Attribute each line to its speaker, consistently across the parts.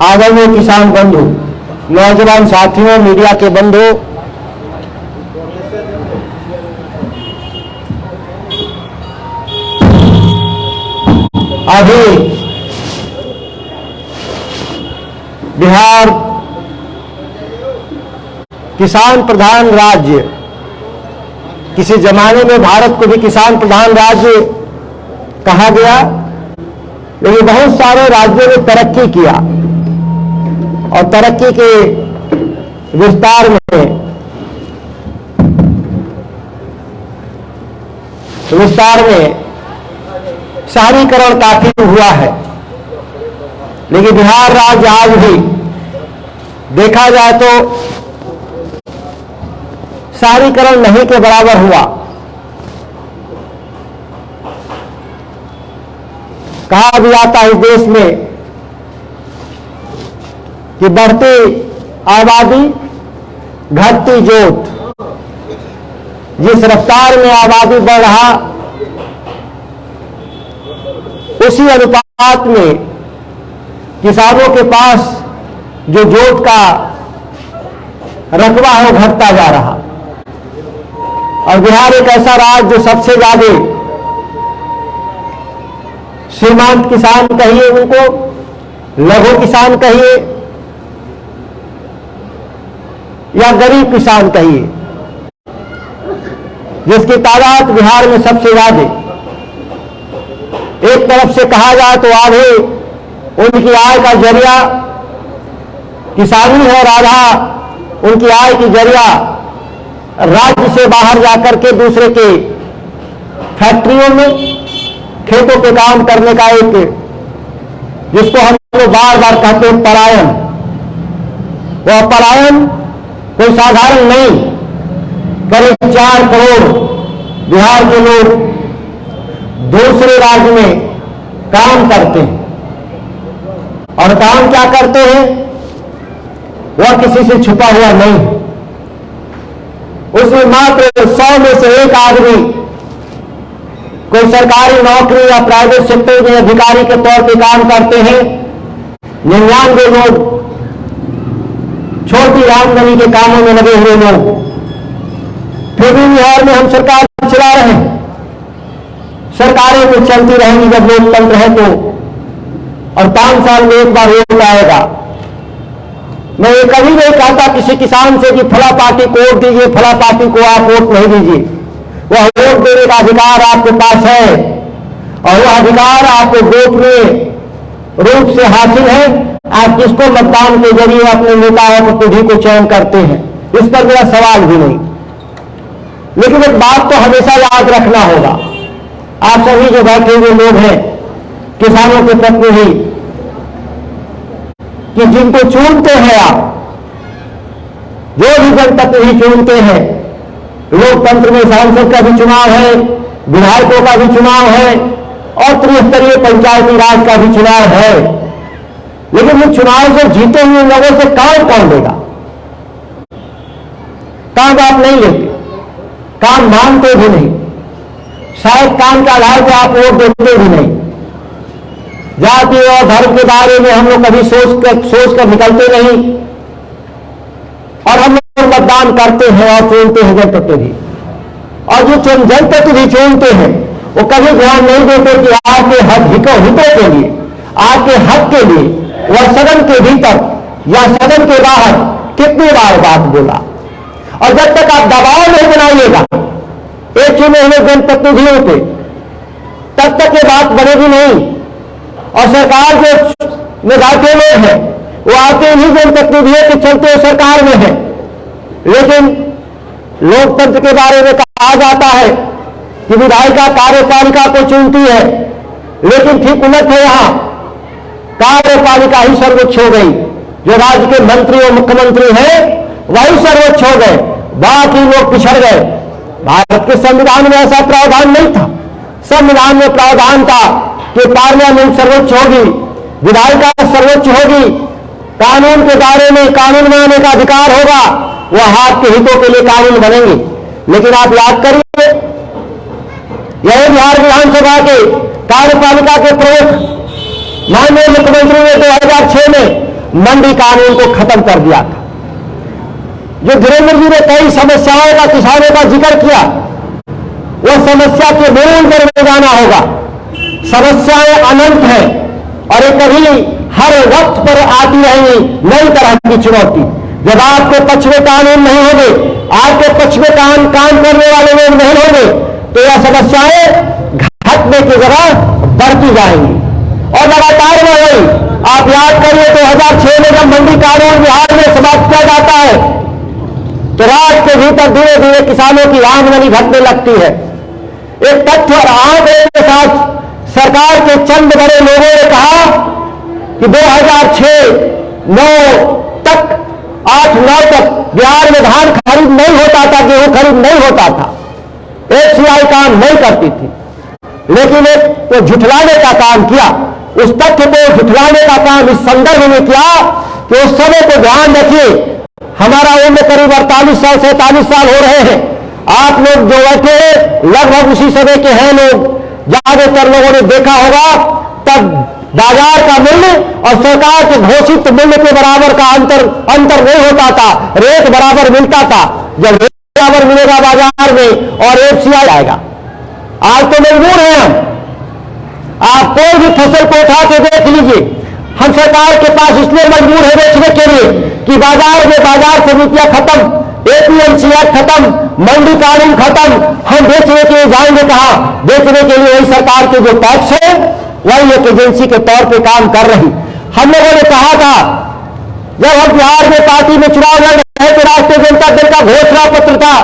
Speaker 1: आदरणीय किसान बंधु, नौजवान साथियों, मीडिया के बंधु, अभी बिहार किसान प्रधान राज्य, किसी जमाने में भारत को भी किसान प्रधान राज्य कहा गया, लेकिन बहुत सारे राज्यों ने तरक्की किया और तरक्की के विस्तार में शहरीकरण काफी हुआ है। लेकिन बिहार राज्य आज भी देखा जाए तो शहरीकरण नहीं के बराबर हुआ। कहा भी जाता है इस देश में कि बढ़ती आबादी घटती जोत। जिस रफ्तार में आबादी बढ़ रहा, उसी अनुपात में किसानों के पास जो जोत का रकबा है वो घटता जा रहा। और बिहार एक ऐसा राज्य जो सबसे ज्यादा सीमांत किसान कहिए, उनको लघु किसान कहिए या गरीब किसान कहिए, जिसकी तादाद बिहार में सबसे ज्यादा। एक तरफ से कहा जाए तो आधे उनकी आय का जरिया किसानी है और आधा उनकी आय की जरिया राज्य से बाहर जाकर के दूसरे के फैक्ट्रियों में खेतों पे काम करने का एक, जिसको हम लोग बार बार कहते हैं पलायन। वह पलायन कोई साधारण नहीं, करीब 4 करोड़ बिहार के लोग दूसरे राज्य में काम करते हैं। और काम क्या करते हैं, वह किसी से छुपा हुआ नहीं। उसमें मात्र 100 में से एक आदमी कोई सरकारी नौकरी या प्राइवेट सेक्टर में अधिकारी के तौर पे काम करते हैं। 99 लोग छोटी आमदनी के कामों में लगे हुए लोग। फिर भी बिहार में हम सरकार चला रहे हैं। सरकारें तो चलती रहेंगी जब लोकतंत्र है तो, और 5 साल में एक बार वोट आएगा। मैं ये कभी नहीं कहता किसी किसान से कि फला पार्टी को वोट दीजिए, फला पार्टी को आप वोट नहीं दीजिए। वह वोट देने का अधिकार आपके पास है और वह अधिकार आपको गोपनीय रूप से हासिल है। आप किसको मतदान के जरिए अपने नेता और प्रतिनिधि को चयन करते हैं, इस पर मेरा सवाल भी नहीं। लेकिन एक बात तो हमेशा याद रखना होगा, आप सभी जो बैठे हुए लोग हैं किसानों के प्रतिनिधि, कि जिनको चुनते हैं आप, जो भी जनप्रतिनिधि चुनते हैं, लोकतंत्र में सांसद का भी चुनाव है, विधायकों का भी चुनाव है और त्रिस्तरीय पंचायती राज का भी चुनाव है। लेकिन उन चुनाव से जीते हुए लोगों से काम कौन लेगा? काम आप नहीं लेते, काम मानते भी नहीं, शायद काम के आधार पर आप वोट देते भी नहीं। जाति और धर्म के बारे में हम लोग कभी सोच कर निकलते नहीं और हम लोग मतदान करते हैं और चुनते हैं जनप्रतिनिधि। और जो जनप्रतिनिधि चुनते हैं वो कभी ध्यान नहीं देते कि आपके हितों के लिए, आपके हक के लिए वह सदन के भीतर या सदन के बाहर कितनी बार बात बोला। और जब तक आप दबाव नहीं बनाइएगा एक चुने हुए जनप्रतिनिधियों पे, तब तक ये बात बनेगी नहीं। और सरकार जो में बैठे लोग हैं वो आते ही जनप्रतिनिधियों के चलते सरकार में है। लेकिन लोकतंत्र के बारे में कहा जाता है कि विधायिका कार्यपालिका को चुनती है, लेकिन ठीक उलट है। यहां कार्यपालिका ही सर्वोच्च हो गई। जो राज्य के मंत्री और मुख्यमंत्री हैं वही सर्वोच्च हो गए, बाकी लोग पिछड़ गए। भारत के संविधान में ऐसा प्रावधान नहीं था। संविधान में प्रावधान था कि पार्लियामेंट सर्वोच्च होगी, विधायिका सर्वोच्च होगी, कानून के दायरे में कानून बनाने का अधिकार होगा, वह आपके हितों के लिए कानून बनेंगे। लेकिन आप याद करिए, यही बिहार विधानसभा के कार्यपालिका के प्रमुख माननीय मुख्यमंत्री ने 2006 में मंडी कानून को खत्म कर दिया था। जो धीरेन्द्र जी ने कई समस्याओं का किसानों का जिक्र किया, वह समस्या के मूल पर जाना होगा। समस्याएं अनंत हैं और ये कभी हर वक्त पर आती रहेंगी नई तरह की चुनौती। जब आपके पक्ष में कानून नहीं होंगे, आपके पक्ष में काम करने वाले लोग नहीं होंगे, तो यह समस्याएं घटने की जगह बढ़ती जाएंगी और लगातार बढ़ेगी। आप याद करिए 2006 में जब मंडी कानून बिहार में समाप्त किया जाता है तो राज्य के भीतर धीरे धीरे किसानों की आमदनी घटने लगती है। एक तथ्य और आंकड़े के साथ सरकार के चंद बड़े लोगों ने कहा कि 2006-9 तक 8-9 तक बिहार में धान खरीद नहीं होता था, गेहूं खरीद नहीं होता था, एफसीआई काम नहीं करती थी। लेकिन एक वो झुठलाने का काम किया, उस तथ्य को झुठलाने का काम इस संदर्भ में किया कि उस समय को ध्यान रखिए, हमारा उम्र करीब 48 साल 47 साल हो रहे हैं। आप लोग जो बैठे लगभग उसी समय के हैं लोग। ज्यादातर लोगों ने देखा होगा तब बाजार का मूल्य और सरकार के घोषित मूल्य के बराबर का अंतर नहीं होता था, रेट बराबर मिलता था। जब रेट बराबर मिलेगा बाजार में और एफसीआई आएगा। आज तो मजबूर हैं हम, आप कोई भी फसल को उठा के देख लीजिए, हम सरकार के पास इसलिए मजबूर है बेचने के लिए कि बाजार में बाजार समितियां खत्म, एपीएमसी एक्ट खत्म, मंडी कानून खत्म। हम बेचने के लिए जाएंगे कहां? बेचने के लिए वही सरकार के जो टैक्स है वही एक एजेंसी के तौर पे काम कर रही। हम लोगों ने कहा था जब हम बिहार में पार्टी में चुनाव लड़ रहे थे, राष्ट्रीय जनता दल का घोषणा पत्र था,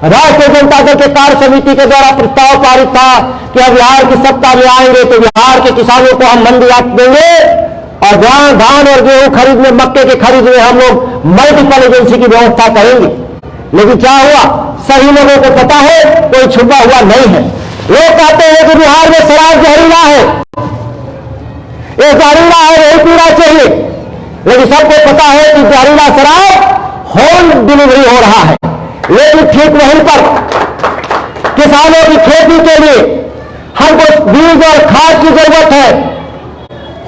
Speaker 1: राष्ट्रीय जनता दल के कार्य समिति के द्वारा प्रस्ताव पारित था कि अब बिहार की सत्ता में आएंगे तो बिहार के किसानों को हम मंडी एक्ट देंगे और धान और गेहूं खरीद में, मक्के के खरीद में हम लोग मल्टीपल एजेंसी की व्यवस्था करेंगे। लेकिन क्या हुआ? सही लोगों को पता है, कोई छुपा हुआ नहीं है। लोग कहते हैं कि बिहार में शराब जहरीला है, ये जहरीला है, नहीं पीना चाहिए। लेकिन सबको पता है कि जहरीला शराब होम डिलीवरी हो रहा है। लेकिन ठीक वहीं पर किसानों की खेती के लिए हमको बीज और खाद की जरूरत है,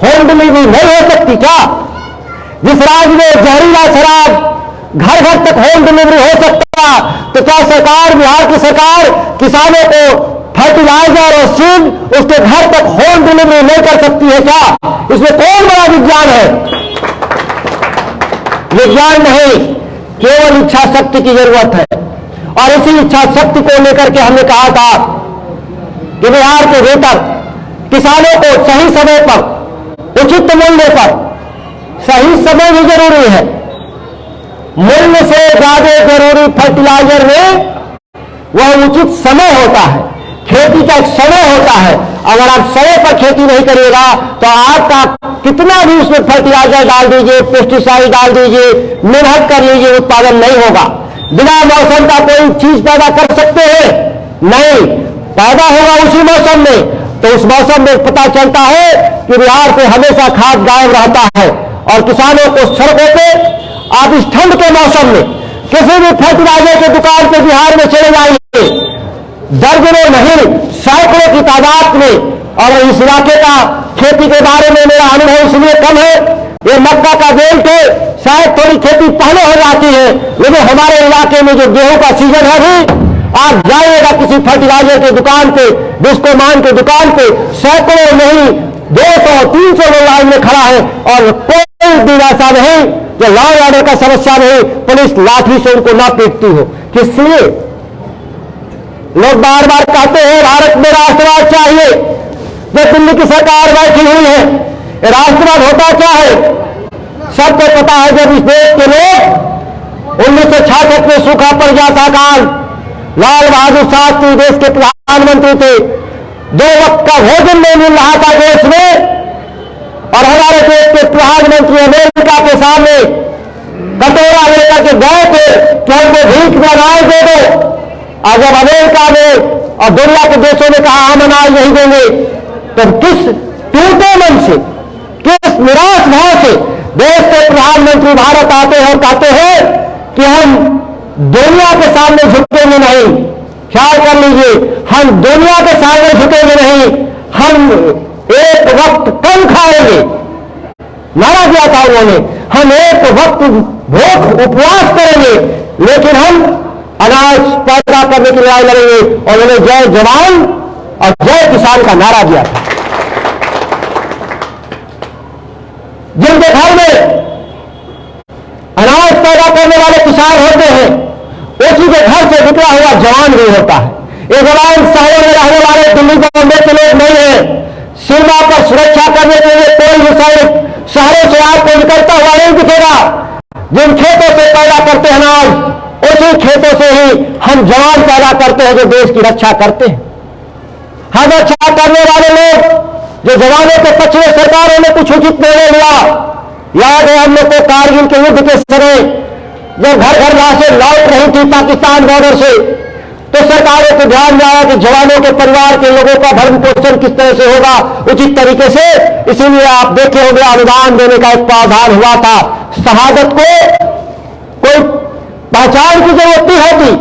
Speaker 1: होम डिलीवरी नहीं हो सकती क्या? जिस राज्य में जहरीला शराब घर घर तक होम डिलीवरी हो सकता, तो क्या सरकार, बिहार की सरकार किसानों को फर्टिलाइजर और सीड उसके घर तक होम डिलीवरी नहीं कर सकती है क्या? इसमें कौन बड़ा विज्ञान है? विज्ञान नहीं, केवल इच्छा शक्ति की जरूरत है। और इसी इच्छा शक्ति को लेकर के हमने कहा था कि बिहार के भीतर किसानों को सही समय पर, उचित मूल्य पर, सही समय भी जरूरी है, मूल्य से ज्यादा जरूरी फर्टिलाइजर में वह उचित समय होता है। खेती का एक समय होता है। अगर आप समय पर खेती नहीं करिएगा तो आपका कितना भी उसमें फर्टिलाइजर डाल दीजिए, पेस्टिसाइड डाल दीजिए, मेहनत कर लीजिए, उत्पादन नहीं होगा। बिना मौसम का कोई चीज पैदा कर सकते हैं? नहीं, पैदा होगा उसी मौसम में। तो उस मौसम में पता चलता है कि बिहार से हमेशा खाद गायब रहता है और किसानों को सड़कों पे, आप इस ठंड के मौसम में किसी भी फर्टिलाइजर की दुकान पे बिहार में चले जाइए, दर्जनों नहीं सैकड़ों की तादाद में। और इस इलाके का खेती के बारे में मेरा अनुभव इसलिए कम है, ये मक्का का बेल्ट है, शायद थोड़ी खेती पहले हो जाती है, लेकिन हमारे इलाके में जो गेहूं का सीजन है भी, आप जाइएगा किसी फर्टिलाइजर की दुकान पे, बिस्कोमान की दुकान पे, सैकड़ों नहीं 200-300 लोग लाइन में खड़ा है और कोई दिन ऐसा नहीं जो लॉ एंड ऑर्डर का समस्या नहीं, पुलिस लाठी से उनको ना पीटती हो। किस लिए? लोग बार बार कहते हैं भारत में राष्ट्रवाद चाहिए, जो दिल्ली की सरकार बैठी हुई है। राष्ट्रवाद होता क्या है? सबको पता है। जब इस देश के लोग 1966 में सूखा पड़ गया था काल, लाल बहादुर शास्त्री देश के प्रधानमंत्री थे, 2 वक्त का भोजन नहीं मिल रहा था देश में, और हमारे देश के प्रधानमंत्री अमेरिका के सामने कटोरा लेकर के गए थे कि हमको भीख में अनाज दे दो। और जब अमेरिका ने और दुनिया के देशों ने कहा हम अनाज नहीं देंगे, तो किस टूटे मन से, किस निराश भाव से देश के प्रधानमंत्री भारत आते हैं और कहते हैं कि हम दुनिया के सामने झुकेंगे नहीं। ख्याल कर लीजिए, हम दुनिया के सामने झुकेंगे नहीं, हम एक वक्त कम खाएंगे। नारा दिया था उन्होंने, हम एक वक्त भूख उपवास करेंगे, लेकिन हम अनाज पैदा करने की लड़ाई लड़ेंगे। और उन्होंने जय जवान और जय किसान का नारा दिया था। जिनके घर में अनाज पैदा करने वाले किसान होते हैं, उसी के घर से निकला हुआ जवान भी होता है। ये जवान शहरों में रहने वाले दिल्ली बॉम्बे के लोग नहीं है। सीमा पर सुरक्षा करने के लिए कोई भी सैनिक शहरों से आपको निकलता हुआ नहीं दिखेगा। जिन खेतों से पैदा करते हैं अनाज, उसी खेतों से ही हम जवान पैदा करते हैं जो देश की रक्षा करते हैं। हम रक्षा करने वाले लोग जो जवानों के पछड़े सरकारों ने कुछ उचित निर्णय लिया। याद है हम लोग को कारगिल के युद्ध के समय जब घर घर लाशें लौट रही थी पाकिस्तान बॉर्डर से, तो सरकारों को ध्यान में आया कि जवानों के परिवार के लोगों का भरण पोषण किस तरह से होगा उचित तरीके से। इसीलिए आप देखे होंगे अनुदान देने का एक प्रावधान हुआ था। शहादत को कोई पहचान की जरूरत नहीं होती,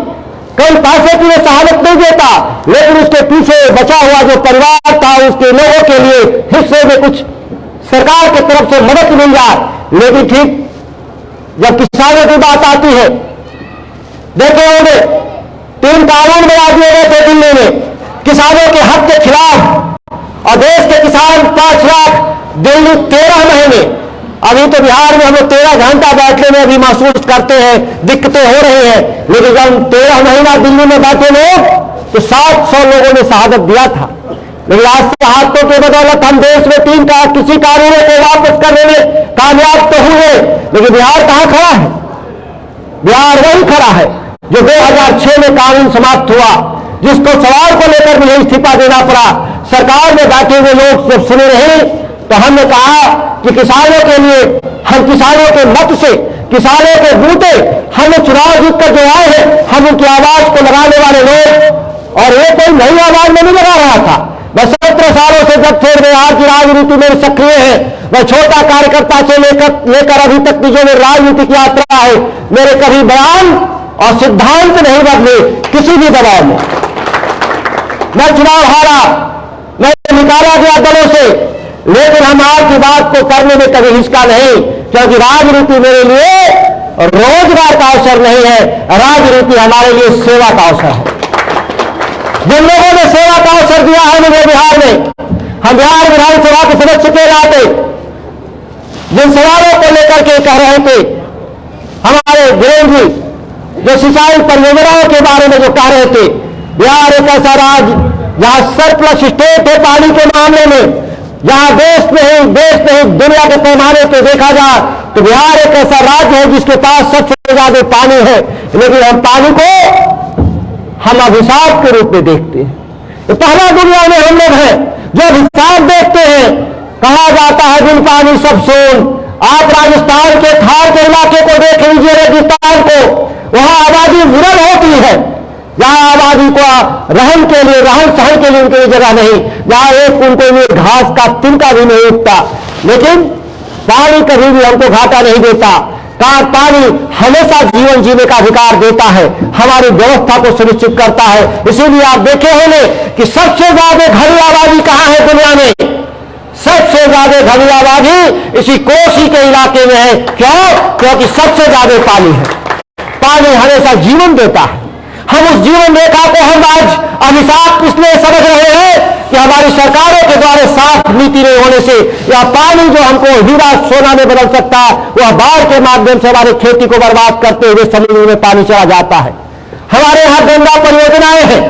Speaker 1: कोई पैसे के लिए शहादत नहीं देता, लेकिन उसके पीछे बचा हुआ जो परिवार था उसके लोगों के लिए हिस्से में कुछ सरकार की तरफ से मदद मिल जाए। लेकिन ठीक जब किसानों की बात आती है, देखे होंगे 3 कानून बना दिए गए थे दिल्ली में किसानों के हक के खिलाफ, और देश के किसान 5 लाख, दिल्ली 13 महीने। अभी तो बिहार में हम लोग 13 घंटा बैठने में अभी महसूस करते हैं, दिक्कतें हो रही हैं, लेकिन जब 13 महीना दिल्ली में बैठे लोग तो 700 लोगों ने शहादत दिया था। लेकिन आज शहादतों के बदौलत हम देश में किसी कानूनों को वापस करने में कामयाब तो हुए, लेकिन बिहार कहां खड़ा है? बिहार वही खड़ा है जो 2006 में कानून समाप्त हुआ, जिसको सवाल को लेकर भी इस्तीफा देना पड़ा। सरकार में बैठे हुए लोग जब सुने नहीं, तो हमने कहा कि किसानों के लिए हम किसानों के मत से, किसानों के बूते हम चुनाव जीतकर जो आए हैं, हम उनकी आवाज को लगाने वाले लोग, और ये कोई नई आवाज नहीं लगा रहा था। मैं 17 सालों से जब फिर बिहार की राजनीति में सक्रिय है, मैं छोटा कार्यकर्ता से लेकर अभी तक की जो मेरी राजनीतिक यात्रा है, मेरे कभी बयान और सिद्धांत नहीं बदले किसी भी दबाव में। मैं चुनाव हारा, मैं निकाला गया दलों से, लेकिन हम आपकी बात को करने में कभी हिचका नहीं, क्योंकि राजनीति मेरे लिए रोजगार का अवसर नहीं है, राजनीति हमारे लिए सेवा का अवसर है। जिन लोगों ने सेवा का अवसर दिया है मुझे बिहार में, हम बिहार विधानसभा के सदस्य के नाते जिन सवालों को लेकर के कह रहे थे, हमारे वीरेंद्र जी जो सिंचाई परियोजनाओं के बारे में जो कह रहे थे, बिहार एक ऐसा राज्य जहां सरप्लस स्टेट है पानी के मामले में, जहां देश में ही दुनिया के पैमाने पर देखा जाए तो बिहार एक ऐसा राज्य है जिसके पास सबसे ज्यादा पानी है, लेकिन हम पानी को हम अभिशाप के रूप में देखते हैं। तो पहला दुनिया में हम लोग हैं जो अभिशाप देखते हैं। कहा जाता है बिन पानी सब सोन। आप राजस्थान के थार के इलाके को देख लीजिए, रेगिस्तान को, वहां आबादी मुरल होती है, जहां आबादी को रहन के लिए, रहन सहन के लिए उनके लिए जगह नहीं, जहां एक उनके लिए घास का तिनका भी नहीं उगता। लेकिन पानी कभी भी हमको घाटा नहीं देता। पानी हमेशा जीवन जीने का अधिकार देता है, हमारी व्यवस्था को सुनिश्चित करता है। इसीलिए आप देखे होंगे कि सबसे ज्यादा घनी आबादी कहां है दुनिया में? सबसे ज्यादा घनी आबादी इसी कोसी के इलाके में है। क्यों? क्योंकि सबसे ज्यादा पानी है। पानी हमेशा जीवन देता है। हम उस जीवन रेखा को हम आज अभिशाप इसलिए समझ रहे हैं कि हमारी सरकारों के द्वारा साफ नीति नहीं होने से, या पानी जो हमको हीरा सोना में बदल सकता है, वह बाढ़ के माध्यम से हमारी खेती को बर्बाद करते हुए समुद्र में पानी चला जाता है। हमारे यहां गंगा परियोजनाएं हैं।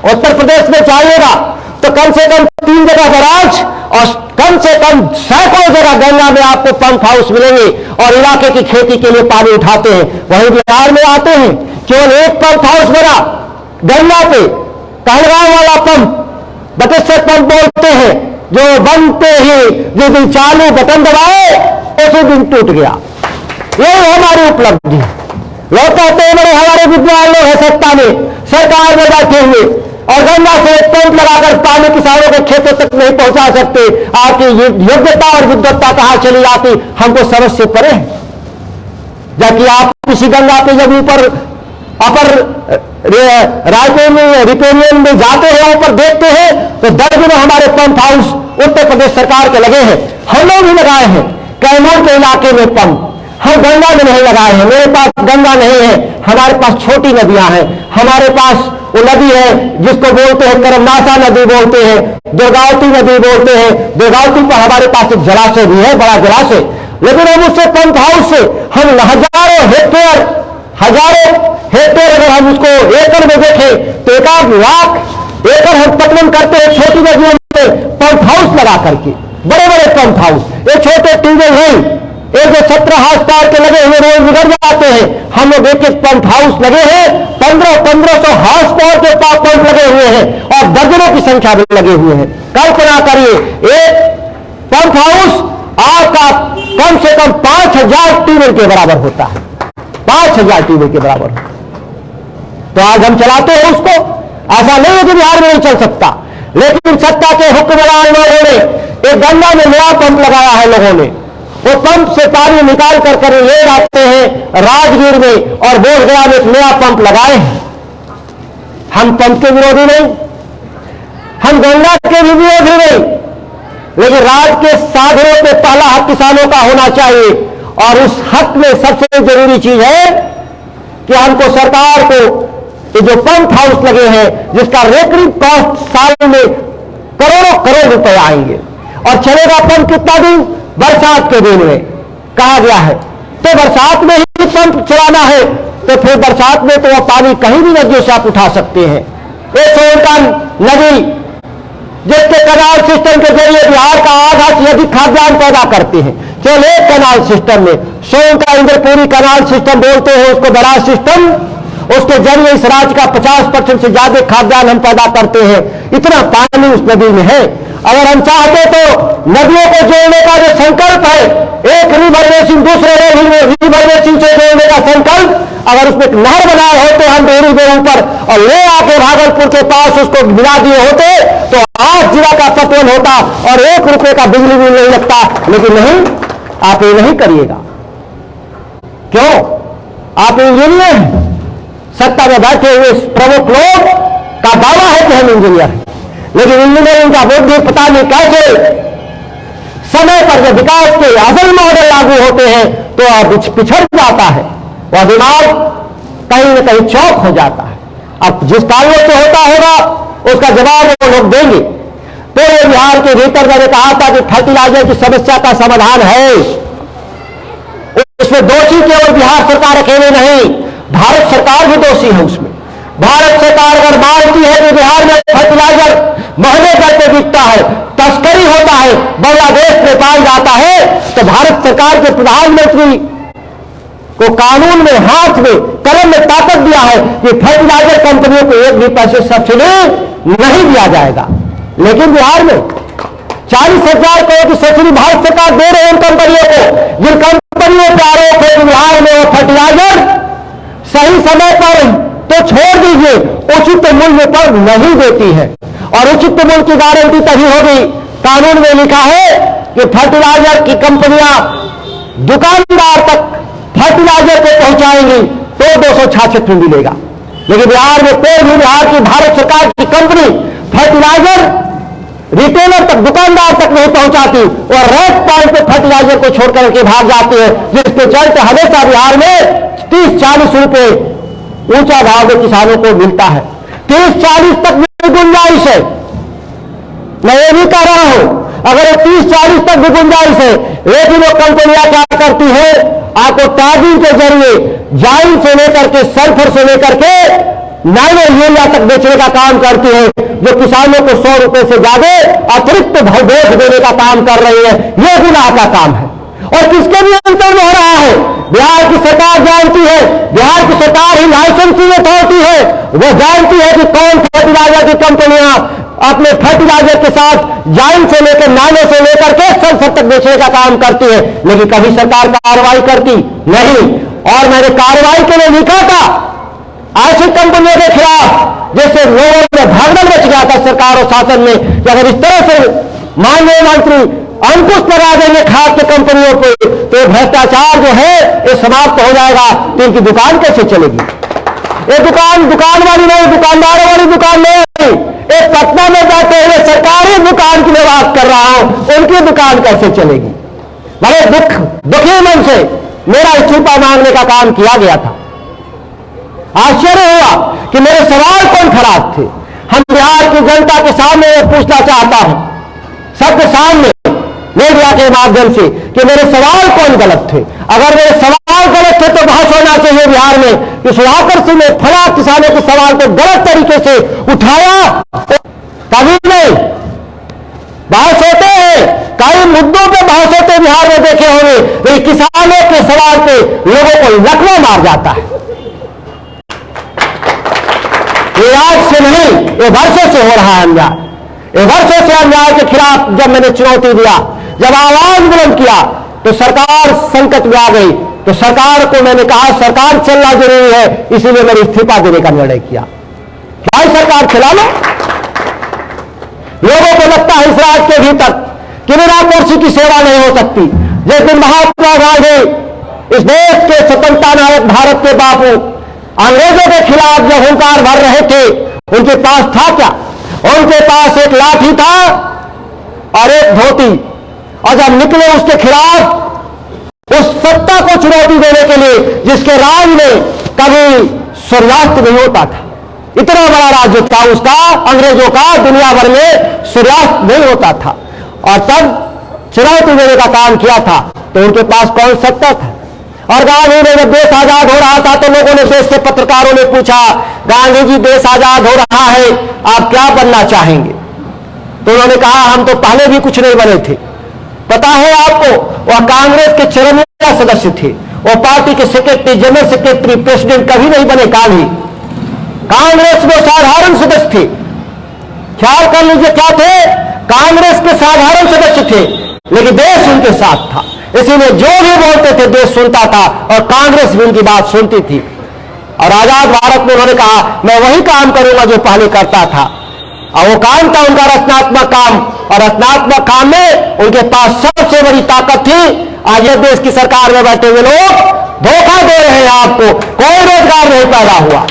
Speaker 1: उत्तर प्रदेश में चाहिएगा तो कम से कम 3 जगह बराज और कम से कम सैकड़ों जगह गंगा में आपको पंप हाउस मिलेंगे और इलाके की खेती के लिए पानी उठाते हैं। वहीं बिहार में आते हैं, केवल एक पंप हाउस बना गंगा पे, कहलगांव वाला पंप, बटेश्वर पंप बोलते हैं, जो बनते ही जिस दिन चालू बटन दबाए उसी दिन टूट गया। यही हमारी उपलब्धि है। लोग कहते हैं बड़े हमारे विद्वान लोग है सत्ता में, सरकार में बैठे हुए, और गंगा से एक पंप लगाकर पानी किसानों के खेतों तक नहीं पहुंचा सकते। आपकी योग्यता और विद्वत्ता कहां चली जाती हमको समझ से परे है। जबकि आप किसी गंगा के जब ऊपर अपर रिपेरियन में जाते हैं, ऊपर देखते हैं तो दर्जनों हमारे पंप हाउस उत्तर प्रदेश सरकार के लगे हैं, हम लोग भी लगाए हैं। कैमूर के इलाके में पंप हम गंगा में नहीं लगाए हैं। मेरे पास गंगा नहीं है, हमारे पास छोटी नदियां हैं। हमारे पास वो नदी है जिसको बोलते हैं करमनासा नदी बोलते हैं, दुर्गावती नदी बोलते हैं। दुर्गावती पर हमारे पास एक जलाशय भी है, बड़ा जलाशय, लेकिन हम उससे पंप हाउस से हम हजारों हेक्टेयर अगर हम उसको एकड़ में देखें तो 1 लाख एकड़ हम पटवन करते हैं छोटी नदियों में पंप हाउस लगा करके, बड़े बड़े पंप हाउस। ये छोटे ट्यूबवेल नहीं, एक जो 17 हाउस पावर के लगे हुए रोज बिगड़ जाते हैं, हम लोग एक पंप हाउस लगे हैं, 1500 हाउस पावर के पंप लगे हुए हैं और दर्जनों की संख्या में लगे हुए हैं। कल्पना करिए, एक पंप हाउस आपका कम से कम 5000 ट्यूबवेल के बराबर होता है, 5000 ट्यूबवेल के बराबर। तो आज हम चलाते हैं उसको, ऐसा नहीं है कि बिहार में नहीं चल सकता, लेकिन सत्ता के हुक्मरान लोगों ने एक गंगा में नया पंप लगाया है। लोगों ने वो पंप से पानी निकाल कर ले जाते हैं राजगीर में और बोधगया में एक नया पंप लगाए हैं। हम पंप के विरोधी नहीं, हम गंगा के भी विरोधी नहीं, लेकिन राज्य के साधनों पे पहला हक किसानों का होना चाहिए। और उस हक में सबसे जरूरी चीज है कि हमको सरकार को ये जो पंप हाउस लगे हैं जिसका रेकरिंग कॉस्ट साल में करोड़ रुपए आएंगे, और चलेगा पंप कितना दिन? बरसात के दिन में कहा गया है। तो बरसात में ही पंप चलाना है, तो फिर बरसात में तो वह पानी कहीं भी नदियों से आप उठा सकते हैं। ये सोनकान नदी जिसके कनाल सिस्टम के जरिए बिहार का आधा से अधिक खाद्यान्न पैदा करते हैं, केवल एक कनाल सिस्टम में, सोनका इंद्रपुरी कनाल सिस्टम बोलते हैं उसको, बड़ा सिस्टम, उसके जरिए इस राज्य का 50% से ज्यादा खाद्यान्न हम पैदा करते हैं। इतना पानी उस नदी में है। अगर हम चाहते तो नदियों को जोड़ने का जो संकल्प है, एक रिवर बेसिन दूसरे रिवर बेसिन से जोड़ने का संकल्प, अगर उसमें एक नहर बनाए होते हम डेहरी के ऊपर और ले आके भागलपुर के पास उसको मिला दिए होते तो 8 जिला का पटवन होता और 1 रुपए का बिजली बिल नहीं लगता। लेकिन नहीं, आप ये नहीं करिएगा। क्यों? आप इंजीनियर हैं, सत्ता में बैठे हुए प्रमुख लोग का दावा है कि हम इंजीनियर हैं, लेकिन इंजीनियरिंग का बोध भी पता नहीं कैसे समय पर जब विकास के असल मॉडल लागू होते हैं तो अब पिछड़ जाता है, वह दिमाग कहीं न कहीं चौक हो जाता है। अब जिस कारणों से होता होगा उसका जवाब वो लोग देंगे। तो ये बिहार के भीतर मैंने कहा था कि फर्टिलाइजर की समस्या का समाधान है, उसमें दोषी केवल बिहार सरकार अकेले नहीं, भारत सरकार भी दोषी है उसमें। भारत सरकार अगर मानती है कि बिहार में फर्टिलाइजर महंगे दर पे बिकता है, तस्करी होता है, बांग्लादेश में पाया जाता है, तो भारत सरकार के प्रधानमंत्री को कानून में, हाथ में, कलम में ताकत दिया है कि फर्टिलाइजर कंपनियों को 1 भी पैसे सब्सिडी नहीं दिया जाएगा। लेकिन बिहार में 40,000 करोड़ की सब्सिडी भारत सरकार दे रहे हैं उन कंपनियों को, जिन कंपनियों के आरोप है कि बिहार में वो फर्टिलाइजर सही समय पर तो छोड़ दीजिए उचित मूल्य पर नहीं देती है। और उचित मूल्य की गारंटी तभी होगी, कानून में लिखा है कि फर्टिलाइजर की कंपनियां दुकानदार तक फर्टिलाइजर को पहुंचाएंगी तो 266 में मिलेगा। लेकिन बिहार में कोई भी बिहार की भारत सरकार की कंपनी फर्टिलाइजर रिटेलर तक, दुकानदार तक नहीं पहुंचाती और रेट पॉइंट पे फर्टिलाइजर को छोड़कर के भाग जाती है, जिसके चलते हमेशा बिहार में 30-40 रुपए ऊंचा भाव में किसानों को मिलता है। 30-40 तक भी गुंजाइश है, मैं ये भी कह रहा हूं, अगर 30-40 तक भी गुंजाइश है, लेकिन वो कंपनियां क्या करती है, आपको टैगिंग के जरिए जाइन से लेकर के सल्फर से लेकर के नाइलो यूरिया तक बेचने का काम करती है, जो किसानों को 100 रुपए से ज्यादा अतिरिक्त बोझ देने का काम कर रही है। यह गुनाह का काम है और किसके भी अंतर में हो रहा है। बिहार की सरकार जानती है, बिहार की सरकार ही लाइसेंसिंग अथॉरिटी है, वो जानती है कि कौन फर्टिलाइजर की कंपनियां अपने फर्टिलाइजर के साथ जाइन से लेकर नाइलो से लेकर के सल्फर तक बेचने का काम करती है, लेकिन कभी सरकार कार्रवाई करती नहीं। और मैंने कार्रवाई के लिए लिखा था ऐसी कंपनियों के खिलाफ जैसे लोगों में भागदड़ मच गया था सरकार और शासन में कि अगर इस तरह से माननीय मंत्री अंकुश लगा देंगे खाद की कंपनियों पे तो भ्रष्टाचार जो है ये समाप्त हो जाएगा। तो इनकी दुकान कैसे चलेगी? ये दुकान वाली नहीं, दुकानदारों वाली दुकान नहीं, एक पटना में जाते हुए सरकारी दुकान की मैं बात कर रहा हूं, उनकी दुकान कैसे चलेगी? बड़े दुखी मन से मेरा इस्तीफा मांगने का काम किया गया था। आश्चर्य हुआ कि मेरे सवाल कौन खराब थे। हम बिहार की जनता के सामने पूछना चाहता हूं, सबके सामने मीडिया के माध्यम से, कि मेरे सवाल कौन गलत थे। अगर मेरे सवाल गलत थे तो बहस होना चाहिए बिहार में कि सुधाकर सिंह ने फला किसानों के सवाल को गलत तरीके से उठाया, कभी नहीं। बहस होते हैं, कई मुद्दों पे बहस होते बिहार में देखे होंगे, लेकिन किसानों के सवाल पे लोगों को लकवा मार जाता है। ये आज से नहीं, ये वर्षों से हो रहा है अन्याय। ये वर्षों से अन्याय के खिलाफ जब मैंने चुनौती दिया, जब आवाज बुलंद किया, तो सरकार संकट में आ गई। तो सरकार को मैंने कहा सरकार चलना जरूरी है, इसीलिए मैंने इस्तीफा देने का निर्णय किया। क्या सरकार चला लो? लोगों को लगता है इस राज्य के भीतर कि बिना कुर्सी की सेवा नहीं हो सकती। जिस दिन महात्मा गांधी इस देश के स्वतंत्रता नायक भारत के बापू अंग्रेजों के खिलाफ जब हुंकार भर रहे थे, उनके पास था क्या? उनके पास एक लाठी था और एक धोती, और जब निकले उसके खिलाफ उस सत्ता को चुनौती देने के लिए जिसके राज में कभी सूर्यास्त नहीं होता था। इतना बड़ा राज्य था उसका, अंग्रेजों का, दुनिया भर में सूर्यास्त नहीं होता था, और तब चुनौती देने का काम किया था। तो उनके पास कौन सत्ता था? और गांधी ने जब देश आजाद हो रहा था तो लोगों ने, देश के पत्रकारों ने पूछा, गांधी जी देश आजाद हो रहा है, आप क्या बनना चाहेंगे? तो उन्होंने कहा हम तो पहले भी कुछ नहीं बने थे। पता है आपको, वह कांग्रेस के चरनिया सदस्य थे, वो पार्टी के सेक्रेटरी, जनरल सेक्रेटरी, प्रेसिडेंट कभी नहीं बने गांधी। कांग्रेस में साधारण सदस्य थे। ख्याल कर लीजिए क्या थे? कांग्रेस के साधारण सदस्य थे, लेकिन देश उनके साथ था। इसीलिए जो भी बोलते थे देश सुनता था, और कांग्रेस भी उनकी बात सुनती थी। और आजाद भारत में उन्होंने कहा मैं वही काम करूंगा जो पहले करता था, और वो काम था उनका रचनात्मक काम, और रचनात्मक काम में उनके पास सबसे बड़ी ताकत थी। आज ये देश की सरकार में बैठे हुए लोग धोखा दे रहे हैं आपको, कोई रोजगार नहीं पैदा हुआ।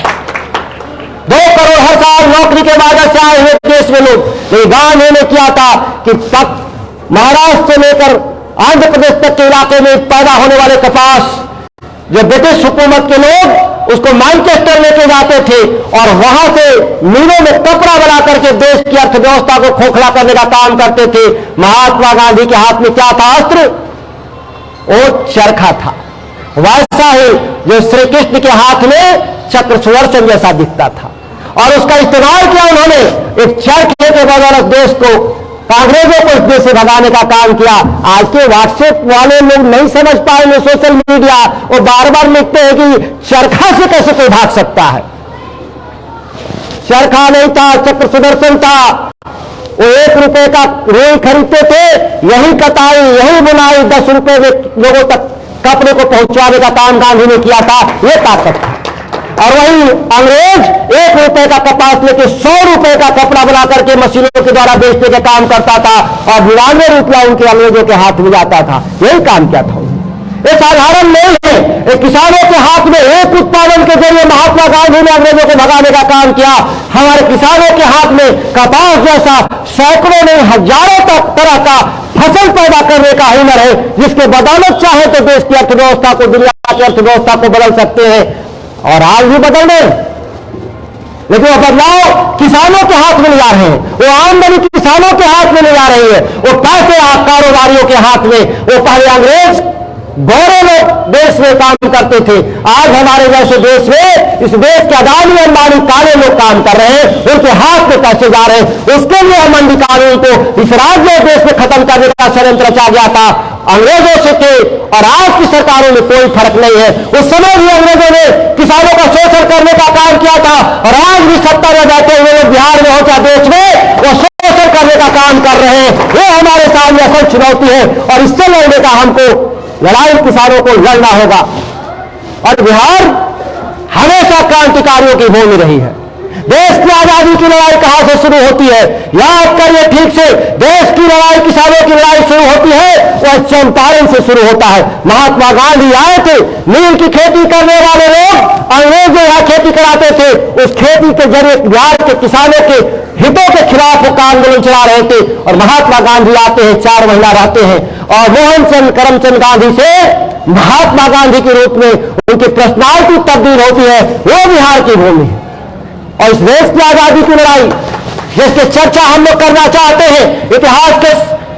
Speaker 1: 2 करोड़ हर साल नौकरी के बाद से आए हुए देश में लोग, ये गांधी ने किया था कि तक महाराष्ट्र से लेकर आंध्र प्रदेश तक के इलाके में पैदा होने वाले कपास, जो ब्रिटिश हुकूमत के लोग उसको मैनचेस्टर लेके जाते थे और वहां से मिलों में कपड़ा बना करके देश की अर्थव्यवस्था को खोखला करने का काम करते थे। महात्मा गांधी के हाथ में क्या था अस्त्र? वो चरखा था। वैसा ही जो श्री कृष्ण के हाथ में चक्र सुदर्शन जैसा दिखता था, और उसका इस्तेमाल किया उन्होंने एक चरखे के बदौलत देश को, अंग्रेजों को इस देश से भगाने का काम किया। आज के व्हाट्सएप वाले लोग नहीं समझ पाएंगे, सोशल मीडिया, वो बार बार लिखते हैं कि चरखा से कैसे कोई भाग सकता है। चरखा नहीं था, चक्र सुदर्शन था। वो 1 रुपए का रुई खरीदते थे, यही कताई, यही बुनाई, 10 रुपए में लोगों तक कपड़े को पहुंचाने का काम गांधी ने किया था। ये ताकत था। और वही अंग्रेज 1 रुपए का कपास लेके 100 रुपए का कपड़ा बना करके मशीनों के द्वारा बेचने का काम करता था, और 92 रुपया उनके अंग्रेजों के हाथ में जाता था। यही काम क्या था? ये साधारण नहीं है। एक किसानों के हाथ में एक उत्पादन के जरिए महात्मा गांधी ने अंग्रेजों को भगाने का काम किया। हमारे किसानों के हाथ में कपास जैसा सैकड़ों नहीं हजारों तक तरह का फसल पैदा करने का हुनर है, जिसके बदौलत चाहे तो देश की अर्थव्यवस्था को, दुनिया की अर्थव्यवस्था को बदल सकते हैं, और आज भी बदल रहे हैं। लेकिन वो बदलाव किसानों के हाथ में ले जा रहे हैं, वो आमदनी किसानों के हाथ में ले जा रही है, वो पैसे कारोबारियों के हाथ में। वो पहले अंग्रेज गोरे लोग देश में काम करते थे, आज हमारे जैसे देश में, इस देश के अदानी अंबानी काले लोग काम कर रहे हैं, उनके हाथ में पैसे जा रहे हैं। उसके लिए हम मंडी कानून को इस राज्य और देश में खत्म करने का षड्यंत्र रचा गया था अंग्रेजों से थे, और आज की सरकारों में कोई फर्क नहीं है। उस समय भी अंग्रेजों ने किसानों का शोषण करने का काम किया था, और आज भी सत्ता में बैठे हुए लोग बिहार में हो चाहे देश में, वो शोषण करने का काम कर रहे हैं। ये हमारे सामने असल चुनौती है, और इससे लड़ने का हमको लड़ाई किसानों को लड़ना होगा। और बिहार हमेशा क्रांतिकारियों की भूमि रही है। देश की आजादी की लड़ाई कहां से शुरू होती है? याद करिए ठीक से, देश की लड़ाई, किसानों की लड़ाई शुरू होती है वह चंपारण से शुरू होता है। महात्मा गांधी आए थे, नील की खेती करने वाले लोग, अंग्रेज जो यहां खेती कराते थे, उस खेती के जरिए बिहार के किसानों के हितों के खिलाफ वो आंदोलन चला रहे थे। और महात्मा गांधी आते हैं, 4 महीना रहते हैं और मोहनचंद करमचंद गांधी से महात्मा गांधी के रूप में उनकी पर्सनालिटी तब्दील होती है। वो बिहार की भूमि है और इस देश की आजादी की लड़ाई जिसकी चर्चा हम लोग करना चाहते हैं, इतिहास के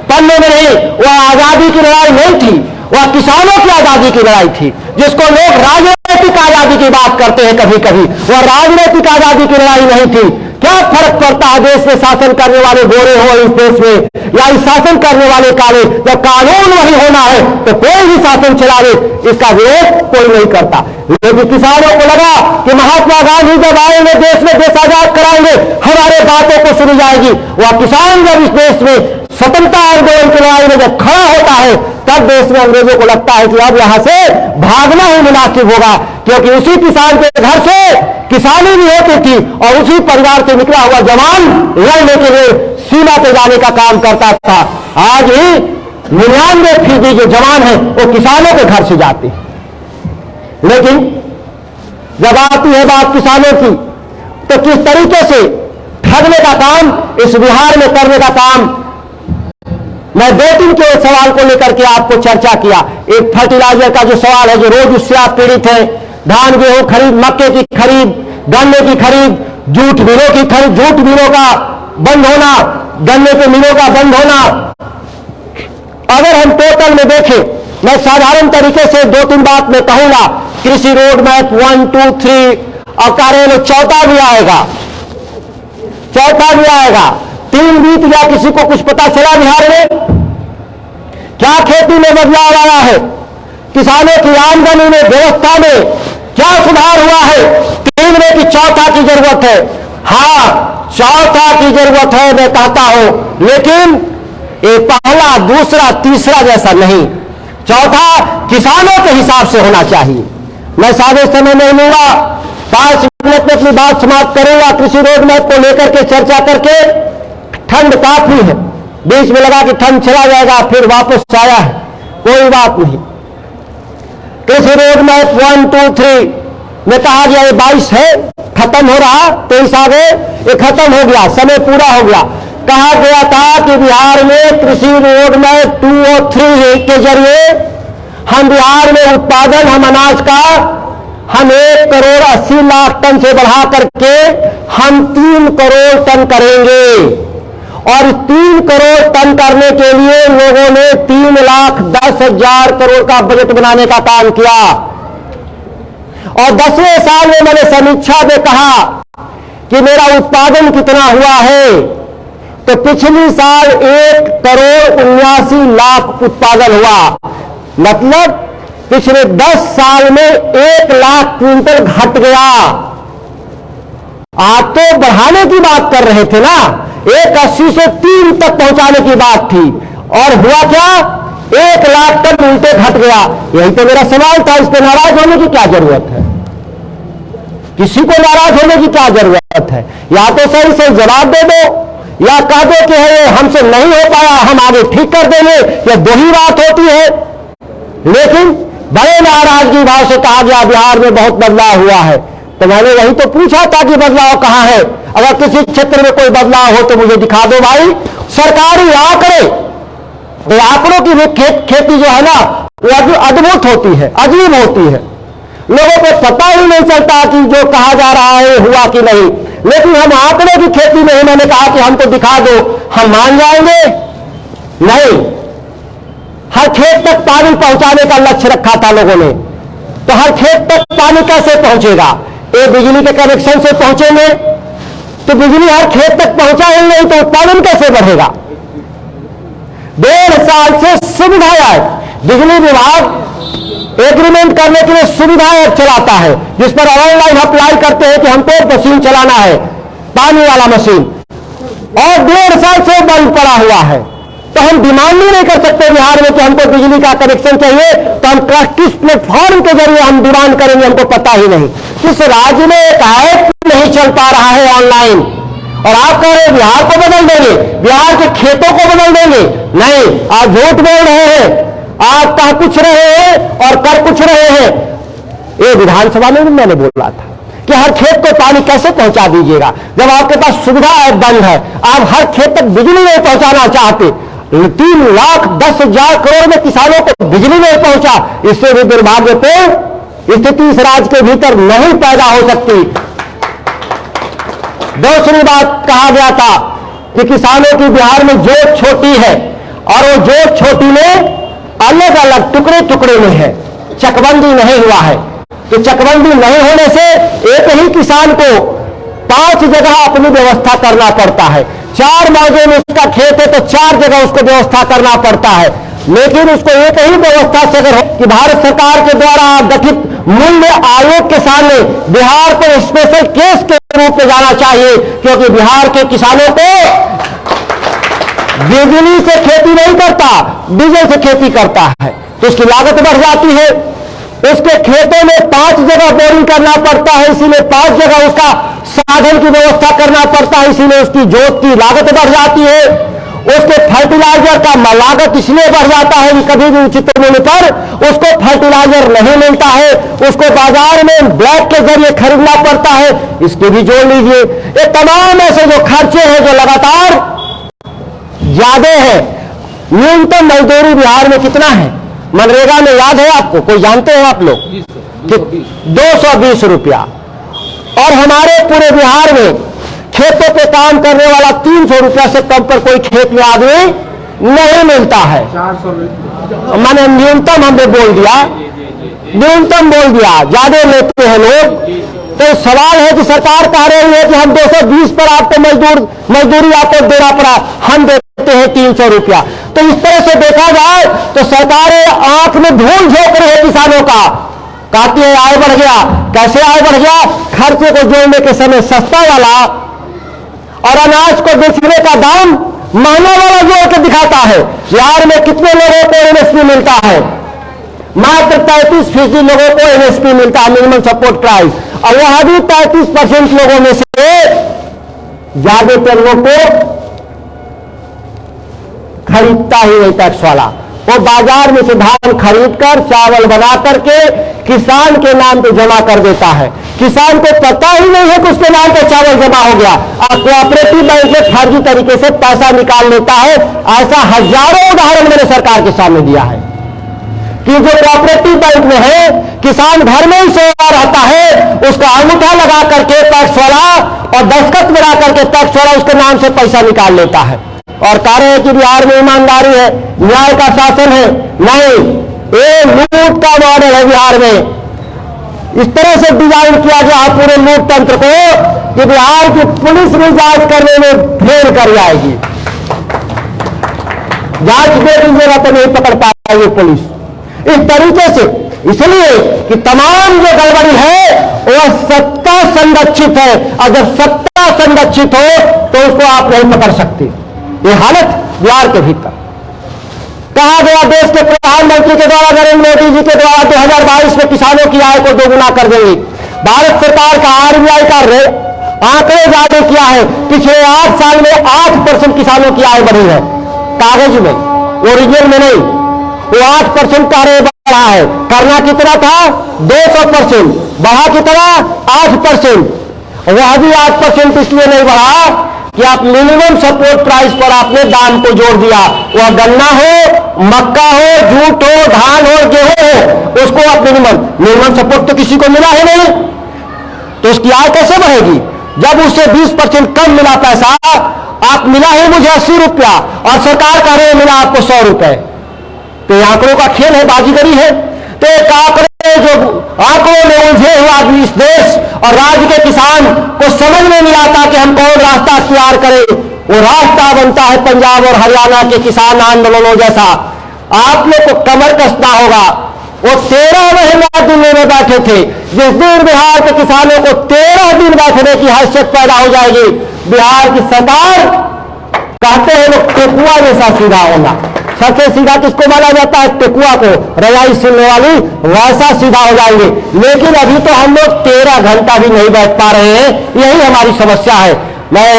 Speaker 1: पन्ने में नहीं, वह आजादी की लड़ाई नहीं थी, वह किसानों की आजादी की लड़ाई थी। जिसको लोग राजनीतिक आजादी की बात करते हैं कभी कभी, वह राजनीतिक आजादी की लड़ाई नहीं थी। क्या फर्क पड़ता है देश में शासन करने वाले गोरे हो इस देश में या इस शासन करने वाले काले? जब कानून वही होना है तो कोई भी शासन चला ले, इसका विरोध कोई नहीं करता। लेकिन किसानों को लगा कि महात्मा गांधी जब आएंगे देश में, देश आजाद कराएंगे, हमारे बातों को सुनी जाएगी। वह किसान जब इस देश में स्वतंत्रता आंदोलन की लड़ाई में जब खड़ा होता है, तब देश में अंग्रेजों को लगता है कि अब यहां से भागना ही मुनासिब होगा, क्योंकि उसी किसान के घर से किसानी भी होती थी और उसी परिवार से निकला हुआ जवान लड़ने के लिए सीमा पे जाने का काम करता था। आज ही 99% जो जवान है वो किसानों के घर से जाते हैं। लेकिन जब आती है बात किसानों की, तो किस तरीके से ठगने का काम इस बिहार में करने का काम, मैं 2-3 के सवाल को लेकर के आपको चर्चा किया। एक फर्टिलाइजर का जो सवाल है, जो रोज उससे आप पीड़ित हैं, धान गेहूं खरीद, मक्के की खरीद, गन्ने की खरीद, जूट मिलों की खरीद, जूट मिलों का बंद होना, गन्ने के मिलों का बंद होना। अगर हम टोटल में देखें, मैं साधारण तरीके से 2-3 बात में कहूंगा। कृषि रोड मैप 1, 2, 3 और कार्य चौथा भी आएगा, 3 बीत गया, किसी को कुछ पता चला बिहार में क्या खेती में बदलाव आया है, किसानों की आमदनी में, व्यवस्था में क्या सुधार हुआ है? 3 में कि चौथा की जरूरत है? हाँ, चौथा की जरूरत है, मैं कहता हूं, लेकिन ये पहला, दूसरा, तीसरा जैसा नहीं। चौथा किसानों के हिसाब से होना चाहिए। मैं सारे समय नहीं लूंगा, 5 मिनट में अपनी बात समाप्त करूंगा। कृषि रोड मैप को लेकर के चर्चा करके, ठंड काफी है, बीच में लगा कि ठंड चला जाएगा, फिर वापस आया है, कोई बात नहीं। कृषि रोड मैप 1, 2, 3 में कहा गया ये 22 है, खत्म हो रहा, 23 आ गए, ये खत्म हो गया, समय पूरा हो गया। कहा गया था कि बिहार में कृषि रोड मैप 2 और 3 के जरिए हम बिहार में उत्पादन, हम अनाज का हम 1 करोड़ 80 लाख टन से बढ़ा करके हम 3 करोड़ टन करेंगे। और 3 करोड़ टन करने के लिए लोगों ने 3,10,000 करोड़ का बजट बनाने का काम किया। और 10वें साल में मैंने समीक्षा में कहा कि मेरा उत्पादन कितना हुआ है, तो पिछली साल 1 करोड़ 79 लाख उत्पादन हुआ। मतलब पिछले 10 साल में 1 लाख क्विंटल घट गया। आप तो बढ़ाने की बात कर रहे थे ना, 180 से 3 तक पहुंचाने की बात थी, और हुआ क्या? 1 लाख टन उल्टे घट गया। यही तो मेरा सवाल था, इस पर नाराज होने की क्या जरूरत है? किसी को नाराज होने की क्या जरूरत है? या तो सही से जवाब दे दो, या कह दो कि ये हमसे नहीं हो पाया, हम आगे ठीक कर देंगे। ये 2 ही बात होती है। लेकिन बड़े नाराजगी भाव से कहा गया बिहार में बहुत बदलाव हुआ है। तो मैंने वही तो पूछा था कि बदलाव कहां है? अगर किसी क्षेत्र में कोई बदलाव हो तो मुझे दिखा दो भाई। सरकारी आंकड़े, आंकड़ों की भी खेती जो है ना, वो अद्भुत होती है, अजीब होती है। लोगों को पता ही नहीं चलता कि जो कहा जा रहा है हुआ कि नहीं। लेकिन हम आंकड़े की खेती में, मैंने कहा कि हमको दिखा दो, हम मान जाएंगे? नहीं। हर खेत तक पानी पहुंचाने का लक्ष्य रखा था लोगों ने, तो हर खेत तक पानी कैसे पहुंचेगा? ये बिजली के कनेक्शन से पहुंचेंगे, तो बिजली हर खेत तक पहुंचाएंगे नहीं तो उत्पादन कैसे बढ़ेगा? 1.5 साल से सुविधाएं, बिजली विभाग एग्रीमेंट करने के लिए सुविधाएं चलाता है, जिस पर ऑनलाइन अप्लाई करते हैं कि हमको मशीन चलाना है, पानी वाला मशीन, और 1.5 साल से बंद पड़ा हुआ है। तो हम डिमांड ही नहीं कर सकते बिहार में कि हमको बिजली का कनेक्शन चाहिए, तो हम किस प्लेटफॉर्म के जरिए हम डिमांड करेंगे? हमको पता ही नहीं। किस राज्य ने कहा है नहीं चल पा रहा है ऑनलाइन, और आप कह रहे हैं बिहार को बदल देंगे, बिहार के खेतों को बदल देंगे। नहीं, आप झूठ बोल रहे हैं। आप कह कुछ रहे हैं और कर कुछ रहे हैं। ये विधानसभा में भी मैंने बोला था कि हर खेत को पानी कैसे पहुंचा दीजिएगा जब आपके पास सुविधा बंद है। आप हर खेत तक बिजली नहीं पहुंचाना चाहते। 3,10,000 करोड़ में किसानों को बिजली नहीं पहुंचा। इससे भी दुर्भाग्यपूर्ण स्थिति इस राज्य के भीतर नहीं पैदा हो सकती। दूसरी बात कहा गया था कि किसानों की बिहार में जोत छोटी है, और वो जोत छोटी में अलग अलग टुकड़े टुकड़े में है, चकबंदी नहीं हुआ है। तो चकबंदी नहीं होने से एक ही किसान को 5 जगह अपनी व्यवस्था करना पड़ता है। 4 मौजे में उसका खेत है तो 4 जगह उसको व्यवस्था करना पड़ता है। लेकिन उसको एक ही व्यवस्था से अगर कि भारत सरकार के द्वारा गठित मूल्य आयोग के सामने बिहार को स्पेशल केस के रूप में जाना चाहिए, क्योंकि बिहार के किसानों को बिजली से खेती नहीं करता, डीजल से खेती करता है, तो उसकी लागत बढ़ जाती है। उसके खेतों में 5 जगह बोरिंग करना पड़ता है, इसीलिए 5 जगह उसका साधन की व्यवस्था करना पड़ता है, इसीलिए उसकी जोत की लागत बढ़ जाती है। उसके फर्टिलाइजर का लागत इसलिए बढ़ जाता है कि कभी भी उचित मूल्य पर उसको फर्टिलाइजर नहीं मिलता है, उसको बाजार में ब्लैक के जरिए खरीदना पड़ता है। इसके भी जोड़ लीजिए। ये तमाम ऐसे जो खर्चे हैं जो लगातार ज्यादा है। न्यूनतम मजदूरी बिहार में कितना है? मनरेगा में याद है आपको? कोई जानते हैं आप लोग? 220 रुपया। और हमारे पूरे बिहार में खेतों पे काम करने वाला 300 रुपया से कम पर कोई खेत में आदमी नहीं मिलता है।
Speaker 2: 400
Speaker 1: मैंने न्यूनतम हमने बोल दिया, न्यूनतम बोल दिया, ज्यादा लेते हैं लोग। तो सवाल है कि सरकार कह रही है कि हम 220 पर आपको मजदूरी आपको देना पड़ा, हम देते हैं 300 रुपया। तो इस तरह से देखा जाए तो सरकारें आंख में धूल झोंक रही है किसानों का। कहती है आय बढ़ गया। कैसे आय बढ़ गया? खर्चे को जोड़ने के समय सस्ता वाला और अनाज को बेचने का दाम महंगा वाला जोड़ के दिखाता है। बिहार में कितने लोगों को एमएसपी मिलता है? मात्र 33% लोगों को एमएसपी मिलता है, मिनिमम सपोर्ट प्राइस। और वह भी 33% लोगों में से ज्यादातर लोगों को खरीदता ही नहीं टैक्स वाला। वो बाजार में से धान खरीद कर चावल बना करके किसान के नाम पे जमा कर देता है। किसान को पता ही नहीं है कि उसके नाम पे चावल जमा हो गया, और कोऑपरेटिव बैंक में फर्जी तरीके से पैसा निकाल लेता है। ऐसा हजारों उदाहरण मैंने सरकार के सामने दिया है कि जो कोऑपरेटिव बैंक में है, किसान घर में ही सोया रहता है, उसका अंगूठा लगा करके टैक्स वाला और दस्तखत मिला करके टैक्स वाला उसके नाम से पैसा निकाल लेता है और कह रहे हैं कि बिहार में ईमानदारी है, न्याय का शासन है। नहीं, ये लूट का मॉडल है बिहार में। इस तरह से डिजाइन किया गया है पूरे लूट तंत्र को कि बिहार की पुलिस भी जांच करने में फेल कर जाएगी। जांच दे दीजिएगा तो नहीं पकड़ पाएगी पुलिस। इस तरीके से, इसलिए कि तमाम जो गड़बड़ी है वह सत्ता संरक्षित है, और जब सत्ता संरक्षित हो तो उसको आप नहीं पकड़ सकते। ये हालत बिहार के भीतर कहा गया। देश के प्रधानमंत्री के द्वारा, नरेंद्र मोदी जी के द्वारा 2022 में किसानों की आय को दोगुना कर देंगे। भारत सरकार का आरबीआई का आंकड़े जारी किया है, पिछले 8 साल में 8% किसानों की आय बढ़ी है। कागज में, ओरिजिनल में नहीं। वो 8% का रेट बढ़ा है। करना कितना था? 200%। बढ़ा कितना? 8%। वह भी 8% इसलिए नहीं बढ़ा कि आप मिनिमम सपोर्ट प्राइस पर आपने दाम को जोड़ दिया। वह गन्ना हो, मक्का हो, जूट हो, धान हो, गेहूं हो, उसको आप मिनिमम सपोर्ट तो किसी को मिला ही नहीं, तो उसकी आय कैसे बढ़ेगी? जब उससे 20% कम मिला पैसा, आप मिला ही मुझे 80 रुपया और सरकार कह रहे मिला आपको 100 रुपए। तो आंकड़ों का खेल है, बाजीगरी है। तो एक आंकड़े जो आंकड़ों में उलझे हुआ इस देश और राज्य के किसान को समझ में नहीं आता कि हम कौन रास्ता अख्तियार करें। वो रास्ता बनता है पंजाब और हरियाणा के किसान आंदोलनों जैसा। आप लोग को कमर कसना होगा। वो 13 महीना दिल्ली में बैठे थे। जिस दिन बिहार के किसानों को 13 दिन बैठने की हैसियत पैदा हो जाएगी, बिहार की सरकार कहते हैं लोग टेकुआ जैसा सीधा होगा। सबसे सीधा किसको माना जाता है? टेकुआ को, रजाई सिलने वाली, वैसा सीधा हो जाएंगे। लेकिन अभी तो हम लोग 13 घंटा भी नहीं बैठ पा रहे हैं, यही हमारी समस्या है। मैं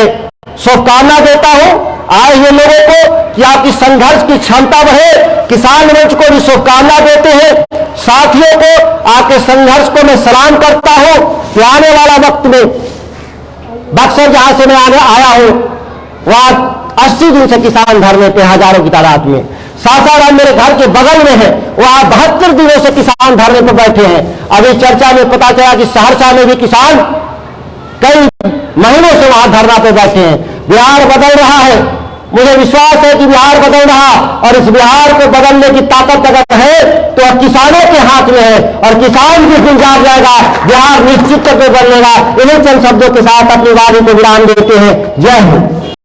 Speaker 1: शुभकामना देता हूं आए हुए लोगों को कि आपकी संघर्ष की क्षमता बढ़े। किसान मंच को भी शुभकामना देते हैं। साथियों को आपके संघर्ष को मैं सलाम करता हूं कि आने वाला वक्त में बक्सर जहां से मैं आया हूं वहां 80 दिन से किसान धरने पे हजारों की तादाद में। सासाराम मेरे घर के बगल में है, वहां 72 दिनों से किसान धरने पर बैठे हैं। अभी चर्चा में पता चला कि सहरसा में भी किसान कई महीनों से वहां धरना पे बैठे हैं। बिहार बदल रहा है, मुझे विश्वास है कि बिहार बदल रहा, और इस बिहार को बदलने की ताकत अगर है तो अब किसानों के हाथ में है, और किसान भी गुंजार जाएगा, बिहार निश्चित तौर पर बदलेगा। इन्हीं चंद शब्दों के साथ अपनी वाणी को विराम देते हैं। जय हिंद।